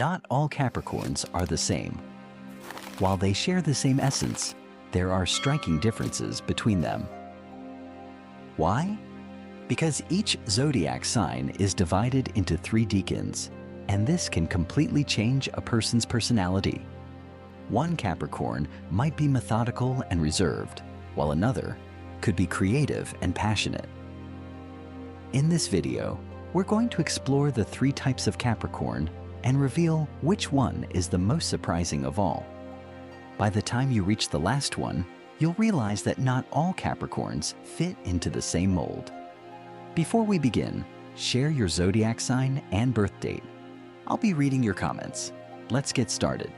Not all Capricorns are the same. While they share the same essence, there are striking differences between them. Why? Because each zodiac sign is divided into 3 decans, and this can completely change a person's personality. One Capricorn might be methodical and reserved, while another could be creative and passionate. In this video, we're going to explore the 3 types of Capricorn and reveal which one is the most surprising of all. By the time you reach the last one, you'll realize that not all Capricorns fit into the same mold. Before we begin, share your zodiac sign and birth date. I'll be reading your comments. Let's get started.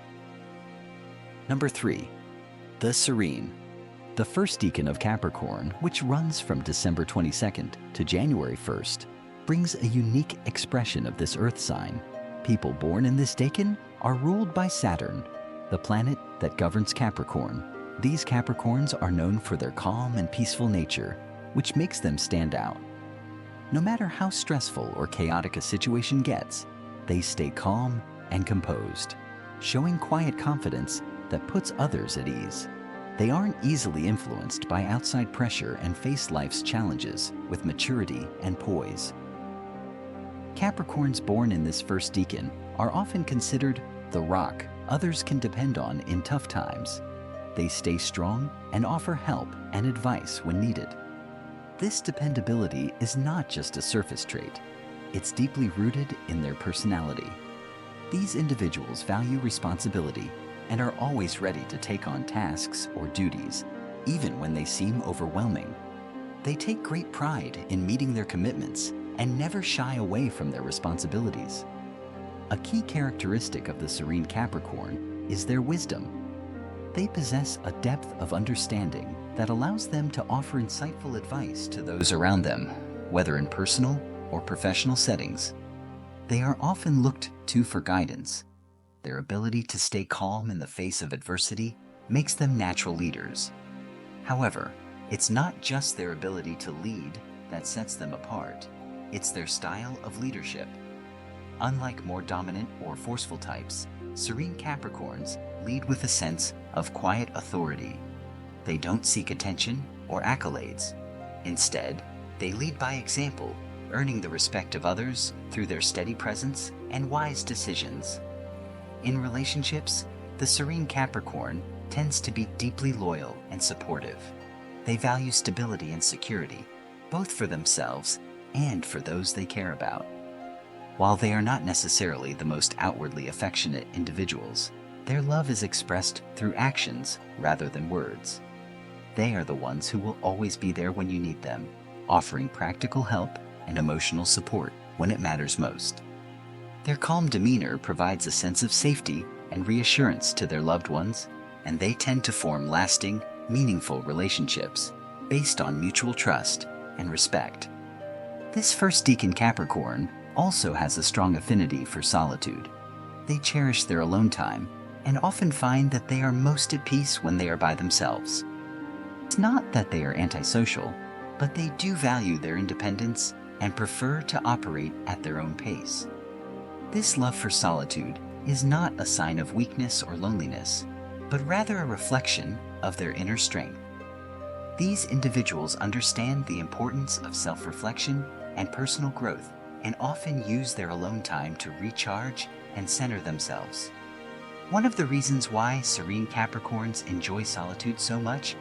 Number 3, the Serene. The first decan of Capricorn, which runs from December 22nd to January 1st, brings a unique expression of this earth sign. People born in this decan are ruled by Saturn, the planet that governs Capricorn. These Capricorns are known for their calm and peaceful nature, which makes them stand out. No matter how stressful or chaotic a situation gets, they stay calm and composed, showing quiet confidence that puts others at ease. They aren't easily influenced by outside pressure and face life's challenges with maturity and poise. Capricorns born in this first decan are often considered the rock others can depend on in tough times. They stay strong and offer help and advice when needed. This dependability is not just a surface trait. It's deeply rooted in their personality. These individuals value responsibility and are always ready to take on tasks or duties, even when they seem overwhelming. They take great pride in meeting their commitments and never shy away from their responsibilities. A key characteristic of the Serene Capricorn is their wisdom. They possess a depth of understanding that allows them to offer insightful advice to those around them, whether in personal or professional settings. They are often looked to for guidance. Their ability to stay calm in the face of adversity makes them natural leaders. However, it's not just their ability to lead that sets them apart. It's their style of leadership. Unlike more dominant or forceful types, Serene Capricorns lead with a sense of quiet authority. They don't seek attention or accolades. Instead, they lead by example, earning the respect of others through their steady presence and wise decisions. In relationships, the Serene Capricorn tends to be deeply loyal and supportive. They value stability and security, both for themselves and for those they care about. While they are not necessarily the most outwardly affectionate individuals, their love is expressed through actions rather than words. They are the ones who will always be there when you need them, offering practical help and emotional support when it matters most. Their calm demeanor provides a sense of safety and reassurance to their loved ones, and they tend to form lasting, meaningful relationships based on mutual trust and respect. This first decan Capricorn also has a strong affinity for solitude. They cherish their alone time and often find that they are most at peace when they are by themselves. It's not that they are antisocial, but they do value their independence and prefer to operate at their own pace. This love for solitude is not a sign of weakness or loneliness, but rather a reflection of their inner strength. These individuals understand the importance of self-reflection and personal growth and often use their alone time to recharge and center themselves. One of the reasons why Serene Capricorns enjoy solitude so much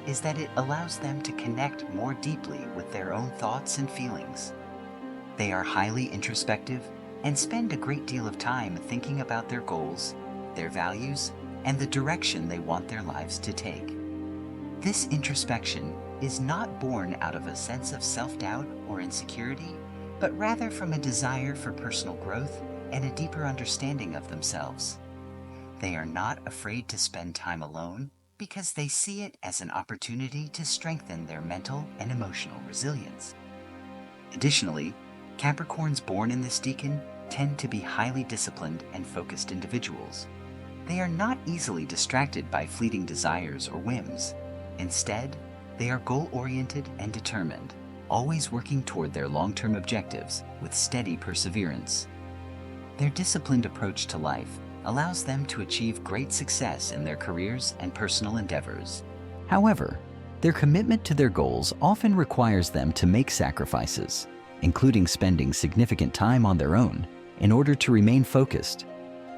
is that it allows them to connect more deeply with their own thoughts and feelings. They are highly introspective and spend a great deal of time thinking about their goals, their values, and the direction they want their lives to take. This introspection is not born out of a sense of self-doubt or insecurity, but rather from a desire for personal growth and a deeper understanding of themselves. They are not afraid to spend time alone because they see it as an opportunity to strengthen their mental and emotional resilience. Additionally, Capricorns born in this decan tend to be highly disciplined and focused individuals. They are not easily distracted by fleeting desires or whims. Instead, they are goal-oriented and determined, always working toward their long-term objectives with steady perseverance. Their disciplined approach to life allows them to achieve great success in their careers and personal endeavors. However, their commitment to their goals often requires them to make sacrifices, including spending significant time on their own in order to remain focused.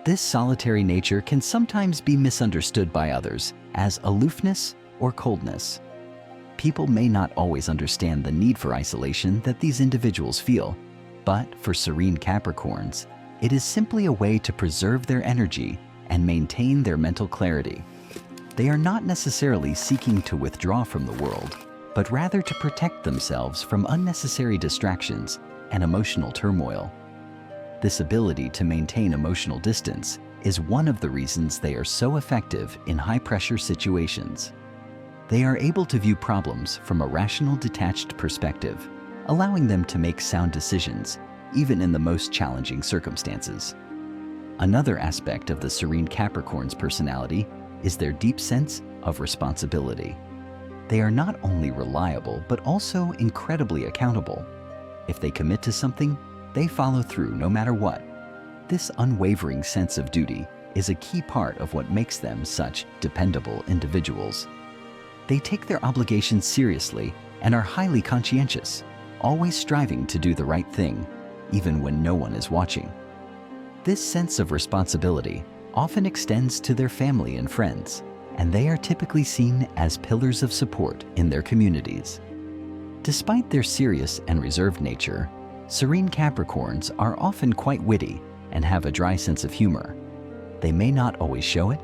This solitary nature can sometimes be misunderstood by others as aloofness or coldness. People may not always understand the need for isolation that these individuals feel, but for serene Capricorns, it is simply a way to preserve their energy and maintain their mental clarity. They are not necessarily seeking to withdraw from the world, but rather to protect themselves from unnecessary distractions and emotional turmoil. This ability to maintain emotional distance is one of the reasons they are so effective in high-pressure situations. They are able to view problems from a rational, detached perspective, allowing them to make sound decisions even in the most challenging circumstances. Another aspect of the serene Capricorn's personality is their deep sense of responsibility. They are not only reliable, but also incredibly accountable. If they commit to something, they follow through no matter what. This unwavering sense of duty is a key part of what makes them such dependable individuals. They take their obligations seriously and are highly conscientious, always striving to do the right thing, even when no one is watching. This sense of responsibility often extends to their family and friends, and they are typically seen as pillars of support in their communities. Despite their serious and reserved nature, serene Capricorns are often quite witty and have a dry sense of humor. They may not always show it,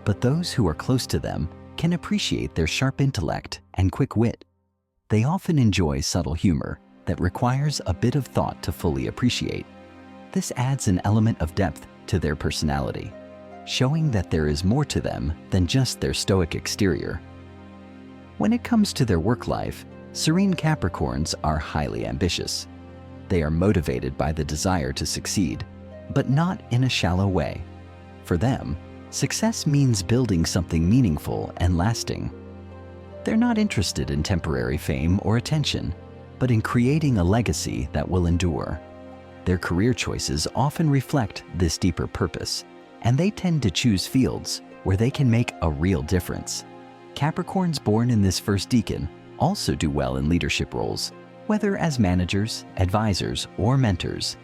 but those who are close to them can appreciate their sharp intellect and quick wit. They often enjoy subtle humor that requires a bit of thought to fully appreciate. This adds an element of depth to their personality, showing that there is more to them than just their stoic exterior. When it comes to their work life, serene Capricorns are highly ambitious. They are motivated by the desire to succeed, but not in a shallow way. For them, success means building something meaningful and lasting. They're not interested in temporary fame or attention, but in creating a legacy that will endure. Their career choices often reflect this deeper purpose, and they tend to choose fields where they can make a real difference. Capricorns born in this first decan also do well in leadership roles, whether as managers, advisors, or mentors.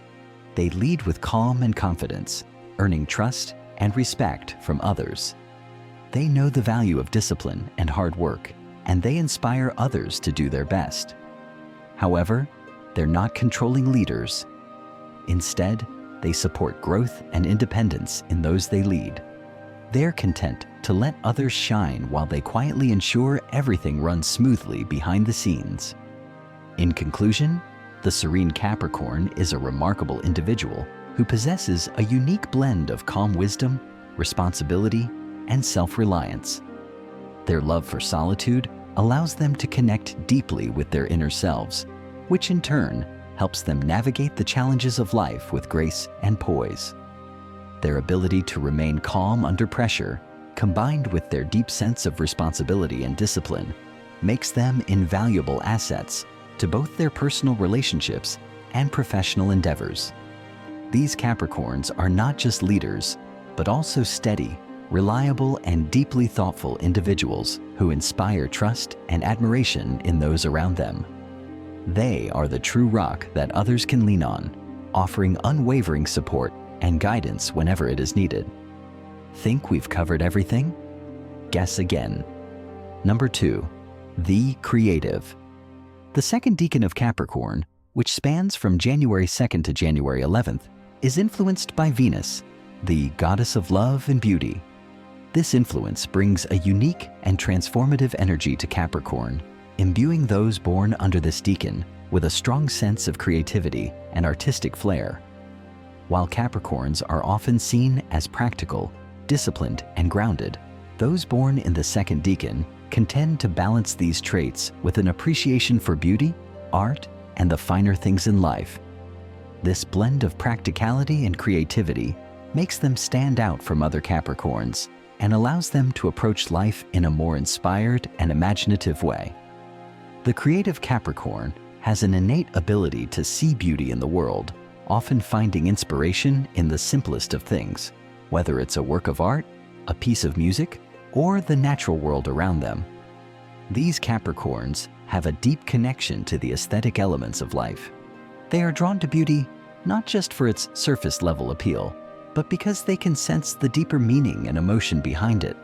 They lead with calm and confidence, earning trust and respect from others. They know the value of discipline and hard work, and they inspire others to do their best. However, they're not controlling leaders. Instead, they support growth and independence in those they lead. They're content to let others shine while they quietly ensure everything runs smoothly behind the scenes. In conclusion, the serene Capricorn is a remarkable individual who possesses a unique blend of calm wisdom, responsibility, and self-reliance. Their love for solitude allows them to connect deeply with their inner selves, which in turn helps them navigate the challenges of life with grace and poise. Their ability to remain calm under pressure, combined with their deep sense of responsibility and discipline, makes them invaluable assets to both their personal relationships and professional endeavors. These Capricorns are not just leaders, but also steady, reliable, and deeply thoughtful individuals who inspire trust and admiration in those around them. They are the true rock that others can lean on, offering unwavering support and guidance whenever it is needed. Think we've covered everything? Guess again. Number 2, the creative. The second decan of Capricorn, which spans from January 2nd to January 11th, is influenced by Venus, the goddess of love and beauty. This influence brings a unique and transformative energy to Capricorn, imbuing those born under this decan with a strong sense of creativity and artistic flair. While Capricorns are often seen as practical, disciplined, and grounded, those born in the second decan can tend to balance these traits with an appreciation for beauty, art, and the finer things in life. This blend of practicality and creativity makes them stand out from other Capricorns and allows them to approach life in a more inspired and imaginative way. The creative Capricorn has an innate ability to see beauty in the world, often finding inspiration in the simplest of things, whether it's a work of art, a piece of music, or the natural world around them. These Capricorns have a deep connection to the aesthetic elements of life. They are drawn to beauty not just for its surface-level appeal, but because they can sense the deeper meaning and emotion behind it.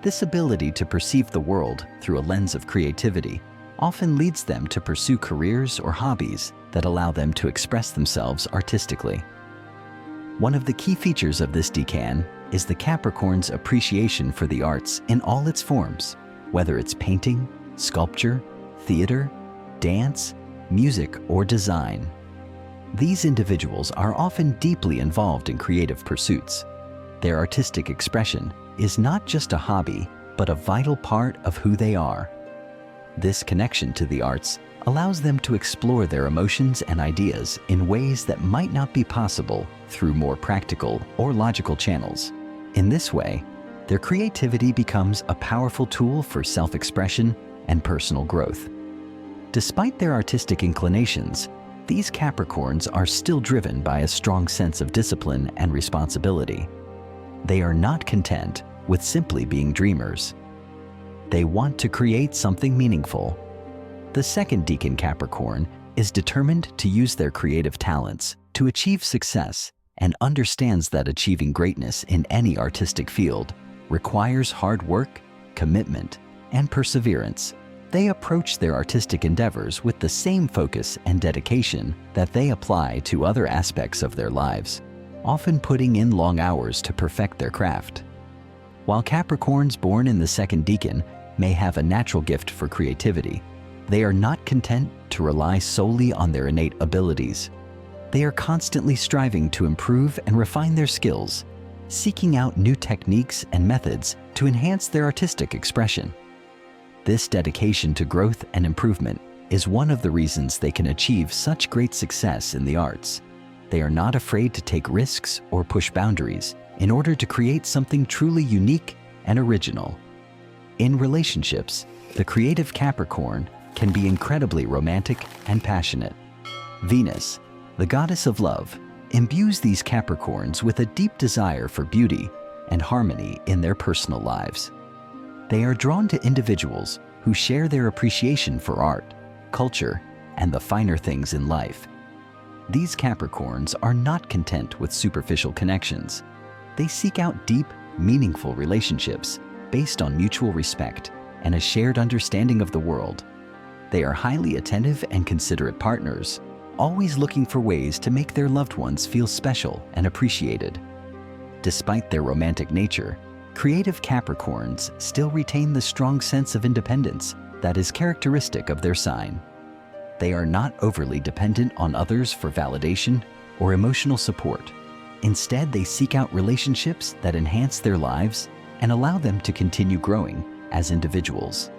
This ability to perceive the world through a lens of creativity often leads them to pursue careers or hobbies that allow them to express themselves artistically. One of the key features of this decan is the Capricorn's appreciation for the arts in all its forms, whether it's painting, sculpture, theater, dance, music, or design. These individuals are often deeply involved in creative pursuits. Their artistic expression is not just a hobby, but a vital part of who they are. This connection to the arts allows them to explore their emotions and ideas in ways that might not be possible through more practical or logical channels. In this way, their creativity becomes a powerful tool for self-expression and personal growth. Despite their artistic inclinations, these Capricorns are still driven by a strong sense of discipline and responsibility. They are not content with simply being dreamers. They want to create something meaningful. The second decan Capricorn is determined to use their creative talents to achieve success and understands that achieving greatness in any artistic field requires hard work, commitment, and perseverance. They approach their artistic endeavors with the same focus and dedication that they apply to other aspects of their lives, often putting in long hours to perfect their craft. While Capricorns born in the second decan may have a natural gift for creativity, they are not content to rely solely on their innate abilities. They are constantly striving to improve and refine their skills, seeking out new techniques and methods to enhance their artistic expression. This dedication to growth and improvement is one of the reasons they can achieve such great success in the arts. They are not afraid to take risks or push boundaries in order to create something truly unique and original. In relationships, the creative Capricorn can be incredibly romantic and passionate. Venus, the goddess of love, imbues these Capricorns with a deep desire for beauty and harmony in their personal lives. They are drawn to individuals who share their appreciation for art, culture, and the finer things in life. These Capricorns are not content with superficial connections. They seek out deep, meaningful relationships based on mutual respect and a shared understanding of the world. They are highly attentive and considerate partners, always looking for ways to make their loved ones feel special and appreciated. Despite their romantic nature, creative Capricorns still retain the strong sense of independence that is characteristic of their sign. They are not overly dependent on others for validation or emotional support. Instead, they seek out relationships that enhance their lives and allow them to continue growing as individuals.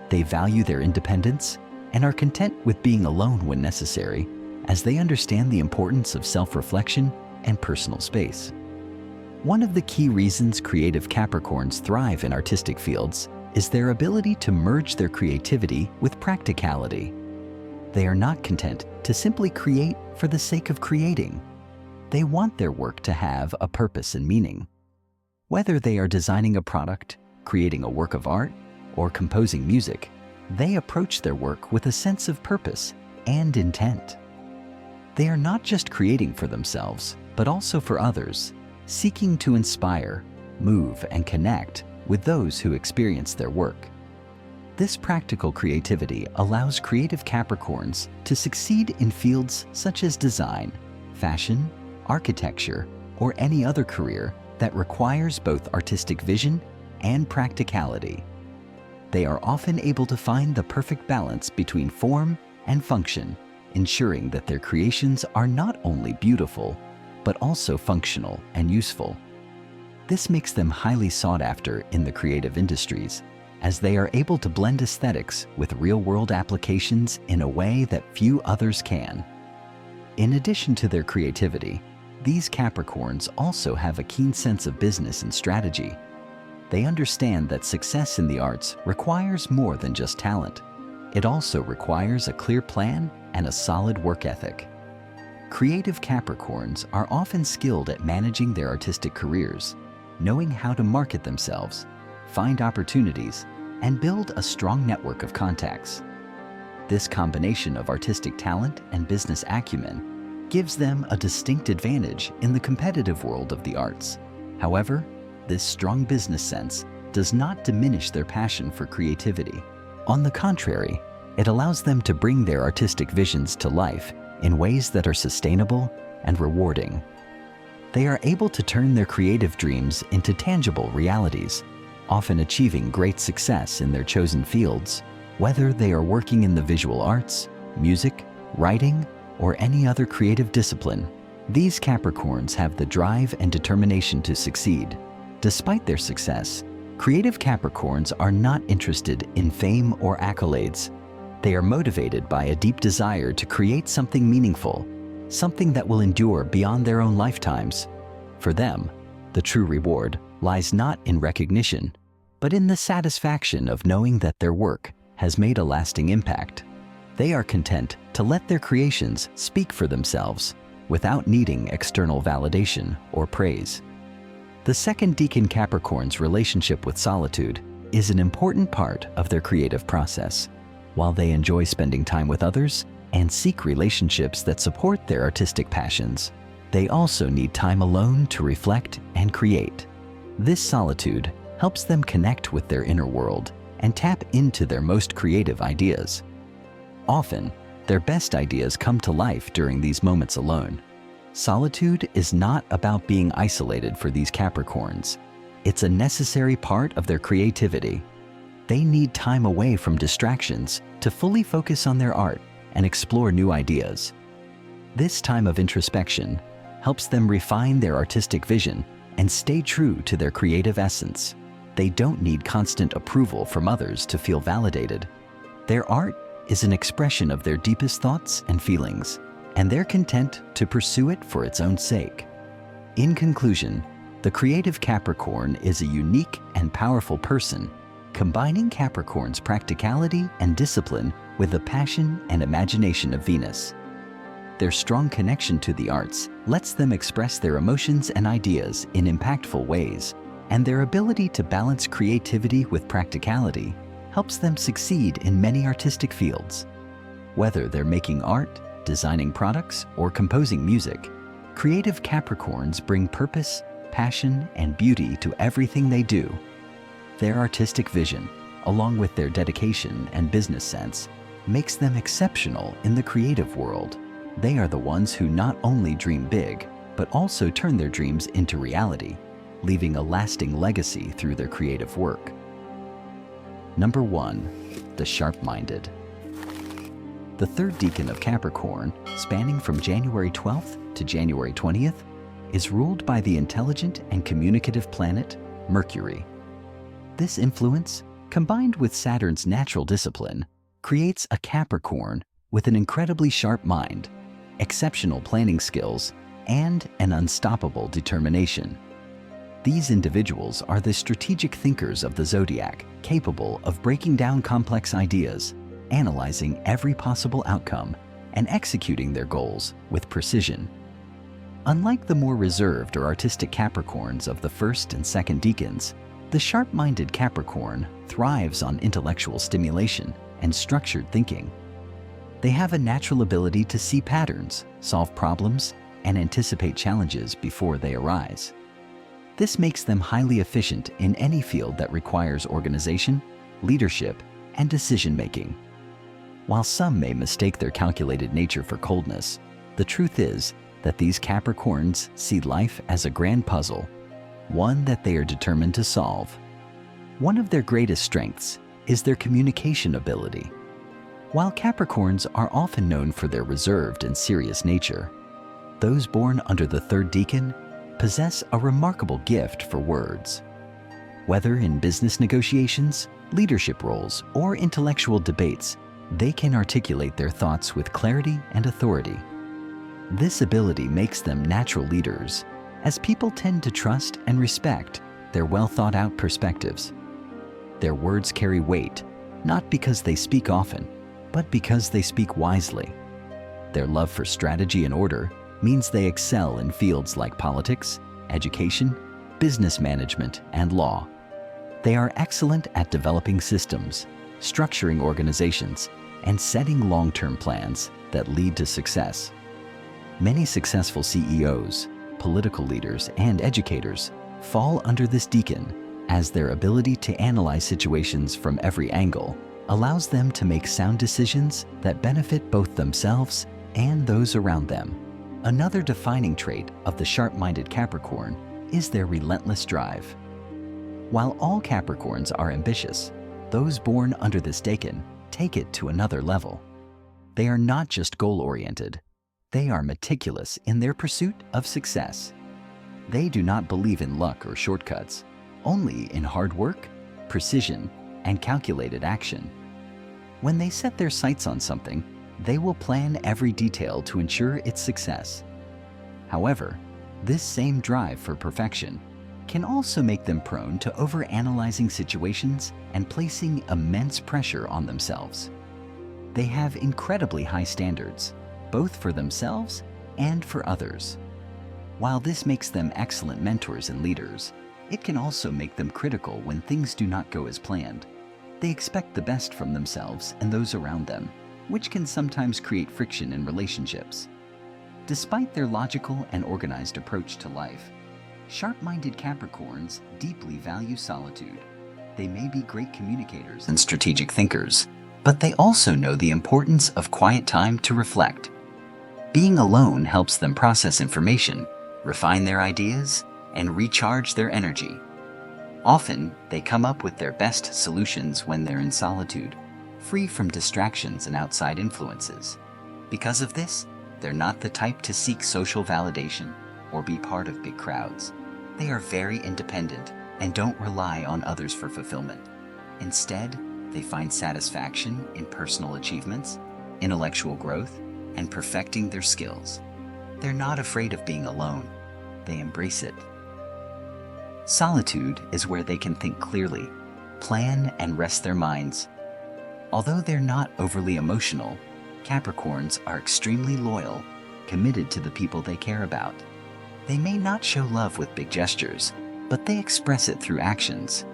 They value their independence and are content with being alone when necessary, as they understand the importance of self-reflection and personal space. One of the key reasons creative Capricorns thrive in artistic fields is their ability to merge their creativity with practicality. They are not content to simply create for the sake of creating. They want their work to have a purpose and meaning. Whether they are designing a product, creating a work of art, or composing music, they approach their work with a sense of purpose and intent. They are not just creating for themselves, but also for others, seeking to inspire, move, and connect with those who experience their work. This practical creativity allows creative Capricorns to succeed in fields such as design, fashion, architecture, or any other career that requires both artistic vision and practicality. They are often able to find the perfect balance between form and function, ensuring that their creations are not only beautiful, but also functional and useful. This makes them highly sought after in the creative industries, as they are able to blend aesthetics with real-world applications in a way that few others can. In addition to their creativity, these Capricorns also have a keen sense of business and strategy. They understand that success in the arts requires more than just talent. It also requires a clear plan and a solid work ethic. Creative Capricorns are often skilled at managing their artistic careers, knowing how to market themselves, find opportunities, and build a strong network of contacts. This combination of artistic talent and business acumen gives them a distinct advantage in the competitive world of the arts. However, this strong business sense does not diminish their passion for creativity. On the contrary, it allows them to bring their artistic visions to life in ways that are sustainable and rewarding. They are able to turn their creative dreams into tangible realities, often achieving great success in their chosen fields, whether they are working in the visual arts, music, writing, or any other creative discipline. These Capricorns have the drive and determination to succeed. Despite their success, creative Capricorns are not interested in fame or accolades. They are motivated by a deep desire to create something meaningful, something that will endure beyond their own lifetimes. For them, the true reward lies not in recognition, but in the satisfaction of knowing that their work has made a lasting impact. They are content to let their creations speak for themselves without needing external validation or praise. The second decan Capricorn's relationship with solitude is an important part of their creative process. While they enjoy spending time with others and seek relationships that support their artistic passions, they also need time alone to reflect and create. This solitude helps them connect with their inner world and tap into their most creative ideas. Often, their best ideas come to life during these moments alone. Solitude is not about being isolated for these Capricorns. It's a necessary part of their creativity. They need time away from distractions to fully focus on their art and explore new ideas. This time of introspection helps them refine their artistic vision and stay true to their creative essence. They don't need constant approval from others to feel validated. Their art is an expression of their deepest thoughts and feelings, and they're content to pursue it for its own sake. In conclusion, the creative Capricorn is a unique and powerful person, combining Capricorn's practicality and discipline with the passion and imagination of Venus. Their strong connection to the arts lets them express their emotions and ideas in impactful ways, and their ability to balance creativity with practicality helps them succeed in many artistic fields. Whether they're making art, designing products, or composing music, creative Capricorns bring purpose, passion, and beauty to everything they do. Their artistic vision, along with their dedication and business sense, makes them exceptional in the creative world. They are the ones who not only dream big, but also turn their dreams into reality, leaving a lasting legacy through their creative work. Number 1. The sharp-minded. The third decan of Capricorn, spanning from January 12th to January 20th, is ruled by the intelligent and communicative planet, Mercury. This influence, combined with Saturn's natural discipline, creates a Capricorn with an incredibly sharp mind, exceptional planning skills, and an unstoppable determination. These individuals are the strategic thinkers of the zodiac, capable of breaking down complex ideas, analyzing every possible outcome, and executing their goals with precision. Unlike the more reserved or artistic Capricorns of the first and second decans, the sharp-minded Capricorn thrives on intellectual stimulation and structured thinking. They have a natural ability to see patterns, solve problems, and anticipate challenges before they arise. This makes them highly efficient in any field that requires organization, leadership, and decision-making. While some may mistake their calculated nature for coldness, the truth is that these Capricorns see life as a grand puzzle, one that they are determined to solve. One of their greatest strengths is their communication ability. While Capricorns are often known for their reserved and serious nature, those born under the third decan possess a remarkable gift for words. Whether in business negotiations, leadership roles, or intellectual debates, they can articulate their thoughts with clarity and authority. This ability makes them natural leaders, as people tend to trust and respect their well-thought-out perspectives. Their words carry weight, not because they speak often, but because they speak wisely. Their love for strategy and order means they excel in fields like politics, education, business management, and law. They are excellent at developing systems, structuring organizations, and setting long-term plans that lead to success. Many successful CEOs, political leaders, and educators fall under this decan, as their ability to analyze situations from every angle allows them to make sound decisions that benefit both themselves and those around them. Another defining trait of the sharp-minded Capricorn is their relentless drive. While all Capricorns are ambitious, those born under this decan take it to another level. They are not just goal-oriented, they are meticulous in their pursuit of success. They do not believe in luck or shortcuts, only in hard work, precision, and calculated action. When they set their sights on something, they will plan every detail to ensure its success. However, this same drive for perfection can also make them prone to overanalyzing situations and placing immense pressure on themselves. They have incredibly high standards, both for themselves and for others. While this makes them excellent mentors and leaders, it can also make them critical when things do not go as planned. They expect the best from themselves and those around them, which can sometimes create friction in relationships. Despite their logical and organized approach to life, sharp-minded Capricorns deeply value solitude. They may be great communicators and strategic thinkers, but they also know the importance of quiet time to reflect. Being alone helps them process information, refine their ideas, and recharge their energy. Often, they come up with their best solutions when they're in solitude, free from distractions and outside influences. Because of this, they're not the type to seek social validation or be part of big crowds. They are very independent and don't rely on others for fulfillment. Instead, they find satisfaction in personal achievements, intellectual growth, and perfecting their skills. They're not afraid of being alone. They embrace it. Solitude is where they can think clearly, plan, and rest their minds. Although they're not overly emotional, Capricorns are extremely loyal, committed to the people they care about. They may not show love with big gestures, but they express it through actions.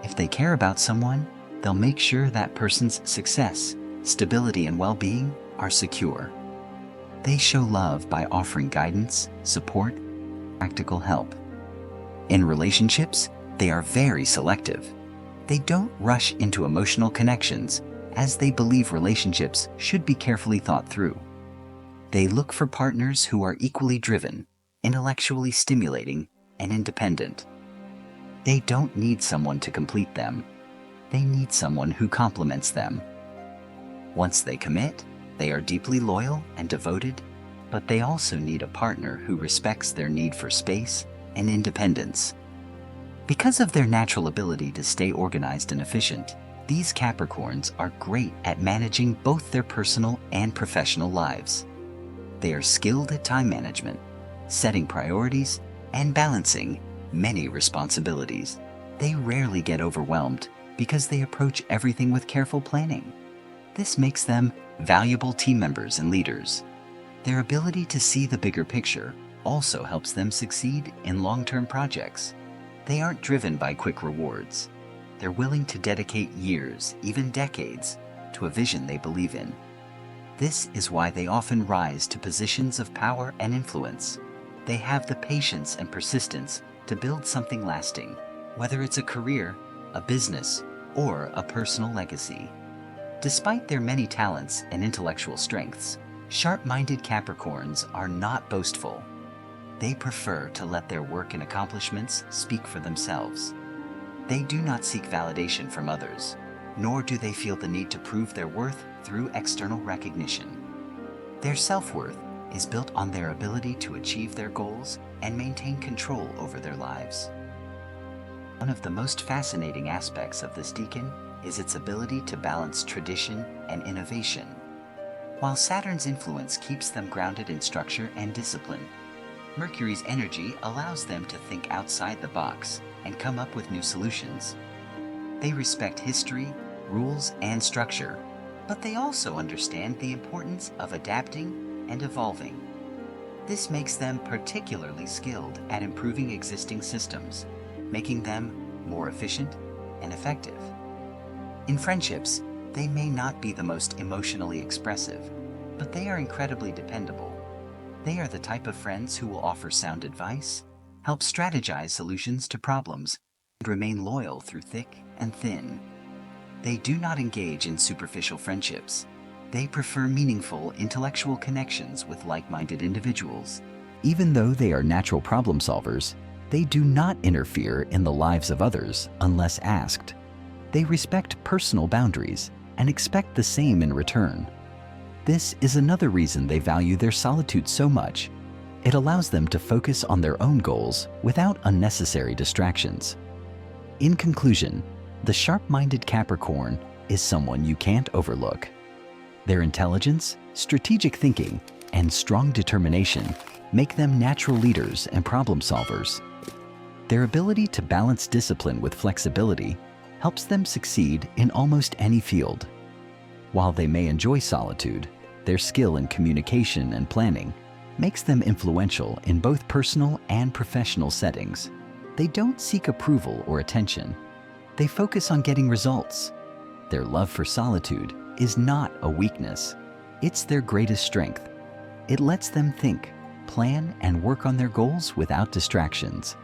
If they care about someone, they'll make sure that person's success, stability, and well-being are secure. They show love by offering guidance, support, practical help. In relationships, they are very selective. They don't rush into emotional connections, as they believe relationships should be carefully thought through. They look for partners who are equally driven, intellectually stimulating, and independent. They don't need someone to complete them. They need someone who complements them. Once they commit, they are deeply loyal and devoted, but they also need a partner who respects their need for space and independence. Because of their natural ability to stay organized and efficient, these Capricorns are great at managing both their personal and professional lives. They are skilled at time management, setting priorities, and balancing many responsibilities. They rarely get overwhelmed because they approach everything with careful planning. This makes them valuable team members and leaders. Their ability to see the bigger picture also helps them succeed in long-term projects. They aren't driven by quick rewards. They're willing to dedicate years, even decades, to a vision they believe in. This is why they often rise to positions of power and influence. They have the patience and persistence to build something lasting, whether it's a career, a business, or a personal legacy. Despite their many talents and intellectual strengths, sharp-minded Capricorns are not boastful. They prefer to let their work and accomplishments speak for themselves. They do not seek validation from others, nor do they feel the need to prove their worth through external recognition. Their self-worth is built on their ability to achieve their goals and maintain control over their lives. One of the most fascinating aspects of this decan is its ability to balance tradition and innovation. While Saturn's influence keeps them grounded in structure and discipline, Mercury's energy allows them to think outside the box and come up with new solutions. They respect history, rules, and structure, But they also understand the importance of adapting and evolving. This makes them particularly skilled at improving existing systems, making them more efficient and effective. In friendships, they may not be the most emotionally expressive, but they are incredibly dependable. They are the type of friends who will offer sound advice, help strategize solutions to problems, and remain loyal through thick and thin. They do not engage in superficial friendships. They prefer meaningful intellectual connections with like-minded individuals. Even though they are natural problem solvers, they do not interfere in the lives of others unless asked. They respect personal boundaries and expect the same in return. This is another reason they value their solitude so much. It allows them to focus on their own goals without unnecessary distractions. In conclusion, the sharp-minded Capricorn is someone you can't overlook. Their intelligence, strategic thinking, and strong determination make them natural leaders and problem solvers. Their ability to balance discipline with flexibility helps them succeed in almost any field. While they may enjoy solitude, their skill in communication and planning makes them influential in both personal and professional settings. They don't seek approval or attention. They focus on getting results. Their love for solitude is not a weakness. It's their greatest strength. It lets them think, plan, and work on their goals without distractions.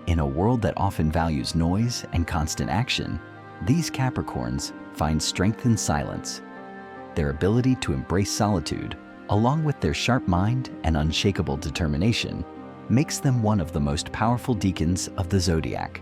In a world that often values noise and constant action, these Capricorns find strength in silence. Their ability to embrace solitude, along with their sharp mind and unshakable determination, makes them one of the most powerful deacons of the zodiac.